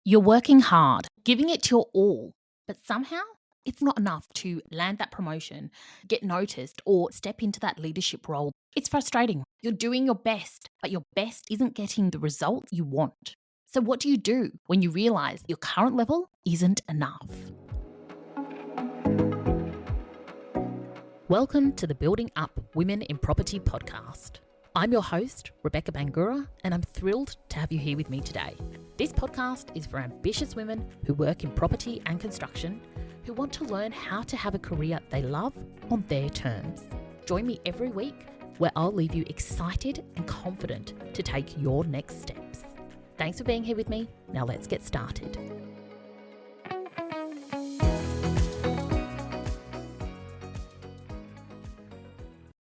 You're working hard, giving it your all, but somehow it's not enough to land that promotion, get noticed, or step into that leadership role. It's frustrating. You're doing your best, but your best isn't getting the result you want. So, what do you do when you realize your current level isn't enough? Welcome to the Building Up Women in Property podcast. I'm your host, Rebecca Bangura, and I'm thrilled to have you here with me today. This podcast is for ambitious women who work in property and construction, who want to learn how to have a career they love on their terms. Join me every week where I'll leave you excited and confident to take your next steps. Thanks for being here with me. Now let's get started.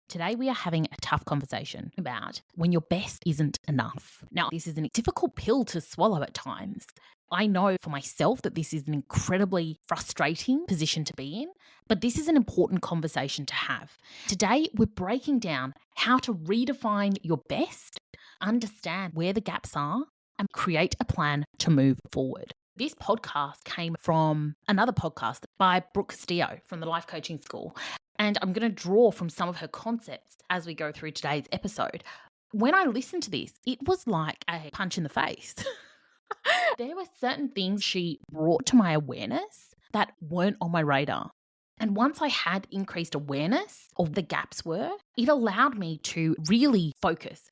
Today we are having a tough conversation about when your best isn't enough. Now, this is a difficult pill to swallow at times. I know for myself that this is an incredibly frustrating position to be in, but this is an important conversation to have. Today, we're breaking down how to redefine your best, understand where the gaps are, and create a plan to move forward. This podcast came from another podcast by Brooke Castillo from the Life Coaching School. And I'm going to draw from some of her concepts as we go through today's episode. When I listened to this, it was like a punch in the face. There were certain things she brought to my awareness that weren't on my radar. And once I had increased awareness of the gaps it allowed me to really focus.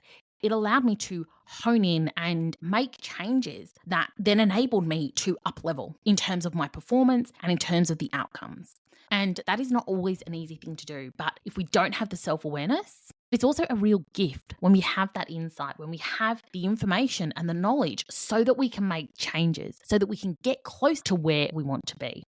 It allowed me to hone in and make changes that then enabled me to up-level in terms of my performance and in terms of the outcomes. And that is not always an easy thing to do. But if we don't have the self-awareness, it's also a real gift when we have that insight, when we have the information and the knowledge so that we can make changes, so that we can get close to where we want to be.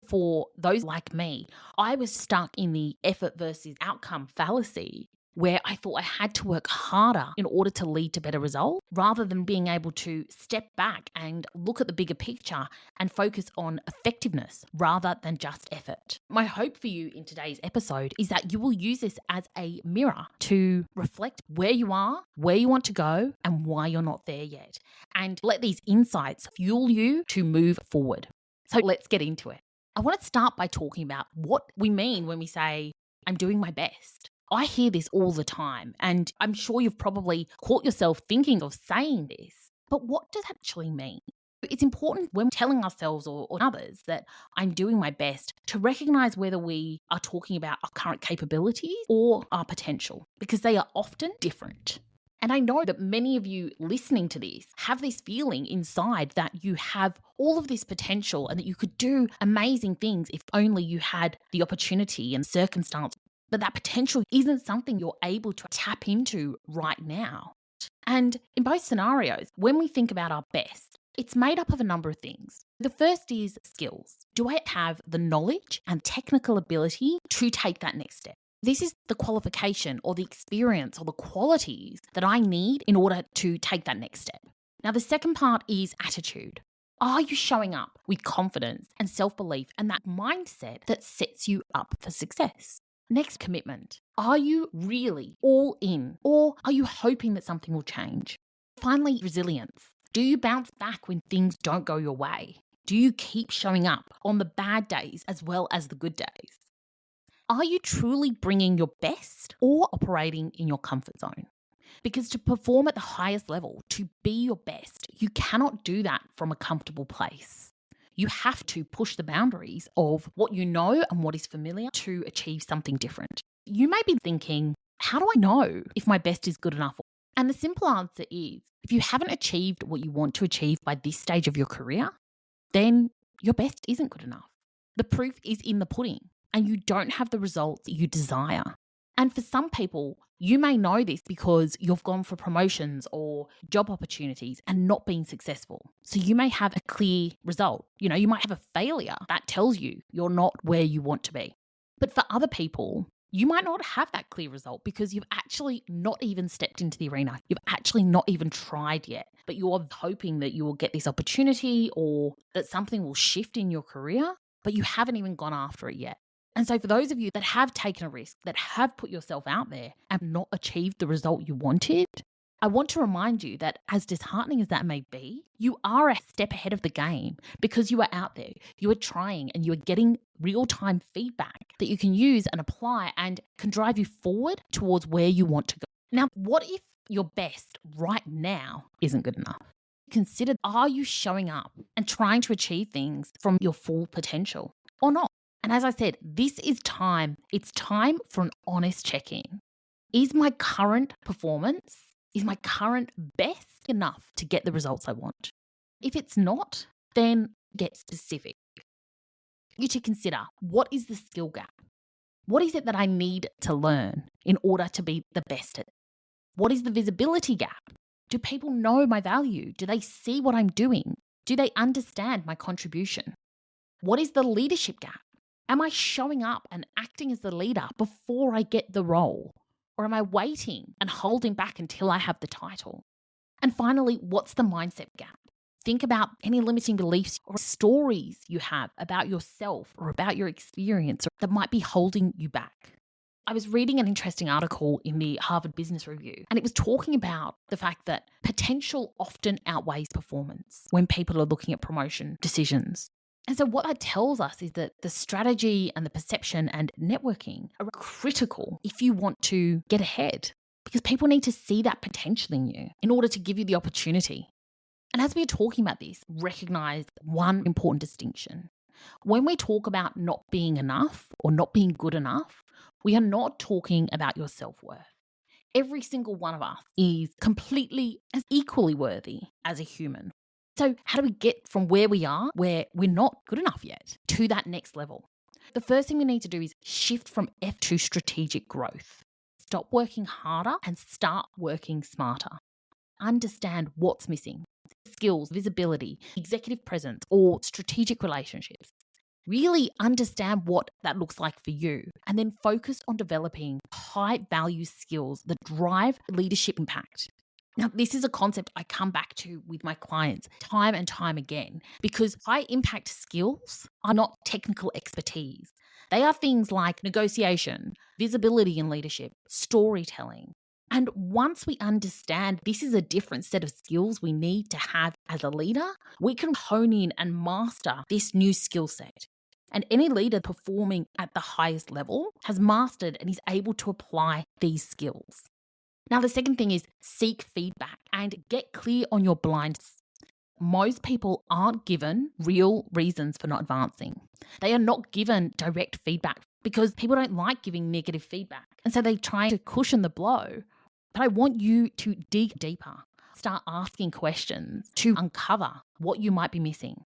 For those like me, I was stuck in the effort versus outcome fallacy, where I thought I had to work harder in order to lead to better results, rather than being able to step back and look at the bigger picture and focus on effectiveness rather than just effort. My hope for you in today's episode is that you will use this as a mirror to reflect where you are, where you want to go, and why you're not there yet. And let these insights fuel you to move forward. So let's get into it. I want to start by talking about what we mean when we say, I'm doing my best. I hear this all the time, and I'm sure you've probably caught yourself thinking of saying this, but what does that actually mean? It's important when telling ourselves or others that I'm doing my best to recognize whether we are talking about our current capabilities or our potential, because they are often different. And I know that many of you listening to this have this feeling inside that you have all of this potential and that you could do amazing things if only you had the opportunity and circumstance. But that potential isn't something you're able to tap into right now. And in both scenarios, when we think about our best, it's made up of a number of things. The first is skills. Do I have the knowledge and technical ability to take that next step? This is the qualification or the experience or the qualities that I need in order to take that next step. Now, the second part is attitude. Are you showing up with confidence and self-belief and that mindset that sets you up for success? Next, commitment. Are you really all in, or are you hoping that something will change? Finally, resilience. Do you bounce back when things don't go your way? Do you keep showing up on the bad days as well as the good days? Are you truly bringing your best or operating in your comfort zone? Because to perform at the highest level, to be your best, you cannot do that from a comfortable place. You have to push the boundaries of what you know and what is familiar to achieve something different. You may be thinking, how do I know if my best is good enough? And the simple answer is, if you haven't achieved what you want to achieve by this stage of your career, then your best isn't good enough. The proof is in the pudding, and you don't have the results you desire. And for some people, you may know this because you've gone for promotions or job opportunities and not been successful. So you may have a clear result. You might have a failure that tells you you're not where you want to be. But for other people, you might not have that clear result because you've actually not even stepped into the arena. You've actually not even tried yet, but you're hoping that you will get this opportunity or that something will shift in your career, but you haven't even gone after it yet. And so for those of you that have taken a risk, that have put yourself out there and not achieved the result you wanted, I want to remind you that as disheartening as that may be, you are a step ahead of the game because you are out there, you are trying, and you are getting real-time feedback that you can use and apply and can drive you forward towards where you want to go. Now, what if your best right now isn't good enough? Consider, are you showing up and trying to achieve things from your full potential or not? And as I said, this is time. It's time for an honest check-in. Is my current performance, is my current best enough to get the results I want? If it's not, then get specific. You to consider, what is the skill gap? What is it that I need to learn in order to be the best at it? What is the visibility gap? Do people know my value? Do they see what I'm doing? Do they understand my contribution? What is the leadership gap? Am I showing up and acting as the leader before I get the role? Or am I waiting and holding back until I have the title? And finally, what's the mindset gap? Think about any limiting beliefs or stories you have about yourself or about your experience that might be holding you back. I was reading an interesting article in the Harvard Business Review, and it was talking about the fact that potential often outweighs performance when people are looking at promotion decisions. And so what that tells us is that the strategy and the perception and networking are critical if you want to get ahead, because people need to see that potential in you in order to give you the opportunity. And as we're talking about this, recognize one important distinction. When we talk about not being enough or not being good enough, we are not talking about your self-worth. Every single one of us is completely as equally worthy as a human. So how do we get from where we are, where we're not good enough yet, to that next level? The first thing we need to do is shift from F to strategic growth. Stop working harder and start working smarter. Understand what's missing. Skills, visibility, executive presence, or strategic relationships. Really understand what that looks like for you, and then focus on developing high-value skills that drive leadership impact. Now, this is a concept I come back to with my clients time and time again, because high-impact skills are not technical expertise. They are things like negotiation, visibility in leadership, storytelling. And once we understand this is a different set of skills we need to have as a leader, we can hone in and master this new skill set. And any leader performing at the highest level has mastered and is able to apply these skills. Now, the second thing is seek feedback and get clear on your blind spots. Most people aren't given real reasons for not advancing. They are not given direct feedback because people don't like giving negative feedback. And so they try to cushion the blow. But I want you to dig deeper. Start asking questions to uncover what you might be missing.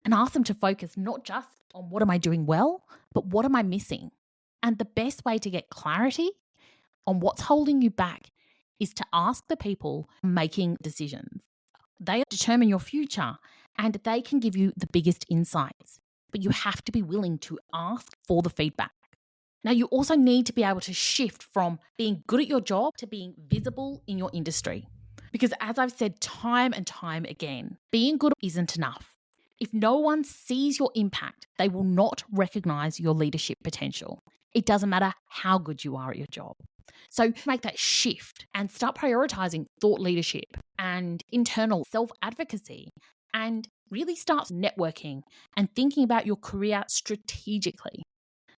And ask them to focus not just on what am I doing well, but what am I missing? And the best way to get clarity on what's holding you back is to ask the people making decisions. They determine your future and they can give you the biggest insights, but you have to be willing to ask for the feedback. Now, you also need to be able to shift from being good at your job to being visible in your industry. Because as I've said time and time again, being good isn't enough. If no one sees your impact, they will not recognize your leadership potential. It doesn't matter how good you are at your job. So make that shift and start prioritizing thought leadership and internal self-advocacy, and really start networking and thinking about your career strategically.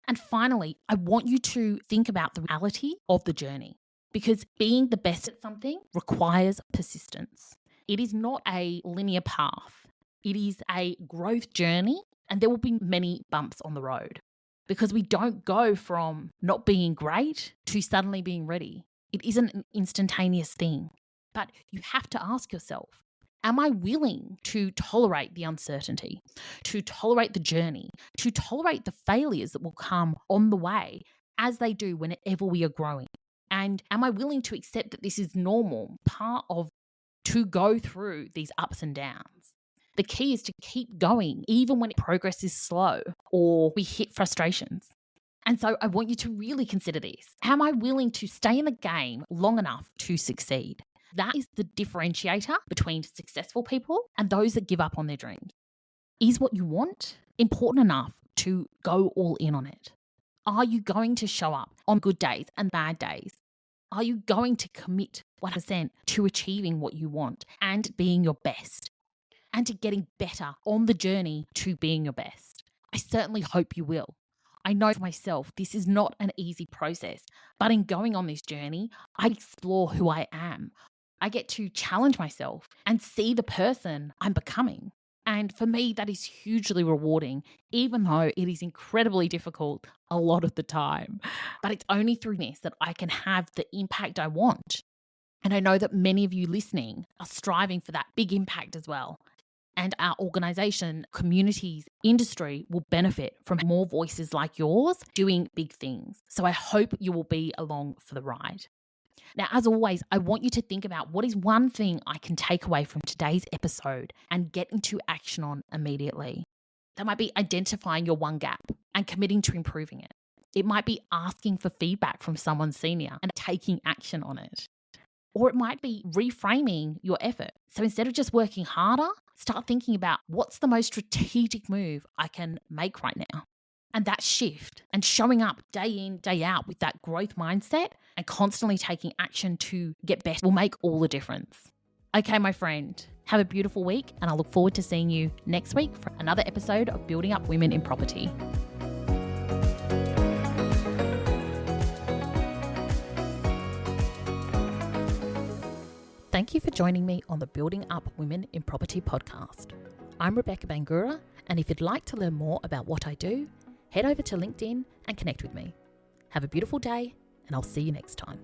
And finally, I want you to think about the reality of the journey, because being the best at something requires persistence. It is not a linear path. It is a growth journey, and there will be many bumps on the road, because we don't go from not being great to suddenly being ready. It isn't an instantaneous thing, but you have to ask yourself, am I willing to tolerate the uncertainty, to tolerate the journey, to tolerate the failures that will come on the way as they do whenever we are growing? And am I willing to accept that this is normal, part of to go through these ups and downs? The key is to keep going even when progress is slow or we hit frustrations. And so I want you to really consider this. Am I willing to stay in the game long enough to succeed? That is the differentiator between successful people and those that give up on their dreams. Is what you want important enough to go all in on it? Are you going to show up on good days and bad days? Are you going to commit 100% to achieving what you want and being your best and to getting better on the journey to being your best. I certainly hope you will. I know for myself, this is not an easy process, but in going on this journey, I explore who I am. I get to challenge myself and see the person I'm becoming. And for me, that is hugely rewarding, even though it is incredibly difficult a lot of the time. But it's only through this that I can have the impact I want. And I know that many of you listening are striving for that big impact as well. And our organization, communities, industry will benefit from more voices like yours doing big things. So I hope you will be along for the ride. Now, as always, I want you to think about what is one thing I can take away from today's episode and get into action on immediately. That might be identifying your one gap and committing to improving it. It might be asking for feedback from someone senior and taking action on it. Or it might be reframing your effort. So instead of just working harder, start thinking about what's the most strategic move I can make right now. And that shift and showing up day in, day out with that growth mindset and constantly taking action to get better will make all the difference. Okay, my friend, have a beautiful week, and I look forward to seeing you next week for another episode of Building Up Women in Property. Thank you for joining me on the Building Up Women in Property podcast. I'm Rebecca Bangura, and if you'd like to learn more about what I do, head over to LinkedIn and connect with me. Have a beautiful day, and I'll see you next time.